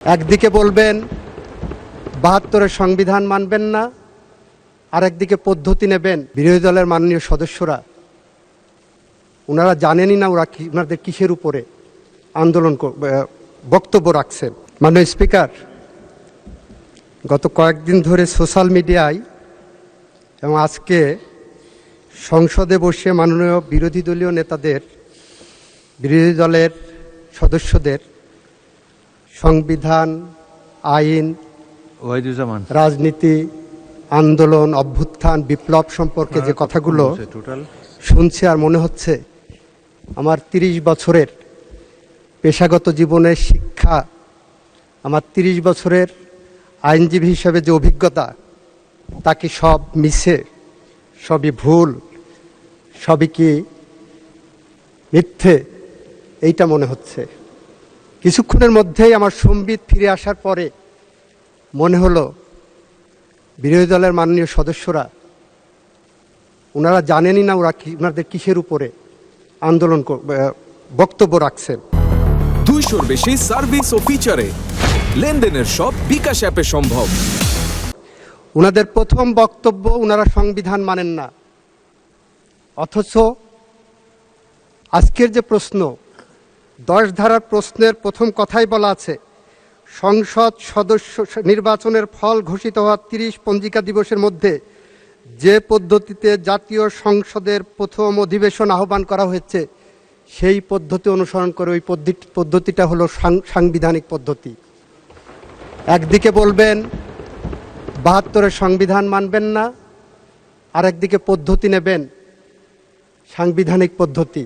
একদিকে বলবেন ৭২-এর সংবিধান মানবেন না, আর একদিকে পদ্ধতি নেবেন। বিরোধী দলের মাননীয় সদস্যরা ওনারা জানেনই না ওনাদের কিসের উপরে আন্দোলন বক্তব্য রাখছেন। মাননীয় স্পিকার, গত কয়েকদিন ধরে সোশ্যাল মিডিয়ায় এবং আজকে সংসদে বসে মাননীয় বিরোধী দলীয় নেতাদের, বিরোধী দলের সদস্যদের সংবিধান, আইন, রাজনীতি, আন্দোলন, অভ্যুত্থান, বিপ্লব সম্পর্কে যে কথাগুলো শুনছি, আর মনে হচ্ছে আমার ৩০ বছরের পেশাগত জীবনের শিক্ষা, আমার ৩০ বছরের আইনজীবী হিসেবে যে অভিজ্ঞতা, তাকে সব মিছে, সবই ভুল, সবই কি মিথ্যে, এইটা মনে হচ্ছে। কিছুক্ষণের মধ্যেই আমার সম্বিত ফিরে আসার পরে মনে হলো বিরোধী দলের মাননীয় সদস্যরা ওনারা জানেনই না ওনাদের কিসের উপরে আন্দোলন বক্তব্য রাখছেন। 200-র বেশি সার্ভিস ও ফিচারে লেনদেনের সব বিকাশ অ্যাপে সম্ভব। ওনাদের প্রথম বক্তব্য, ওনারা সংবিধান মানেন না, অথচ আজকের যে প্রশ্ন, 10 ধারার প্রশ্নের প্রথম কথাই বলা আছে, সংসদ সদস্য নির্বাচনের ফল ঘোষিত হওয়া 30 পঞ্জিকা দিবসের মধ্যে যে পদ্ধতিতে জাতীয় সংসদের প্রথম অধিবেশন আহ্বান করা হয়েছে, সেই পদ্ধতি অনুসরণ করে ওই পদ্ধতিটা হলো সাংবিধানিক পদ্ধতি। একদিকে বলবেন ৭২-এর সংবিধান মানবেন না, আর একদিকে পদ্ধতি নেবেন সাংবিধানিক পদ্ধতি।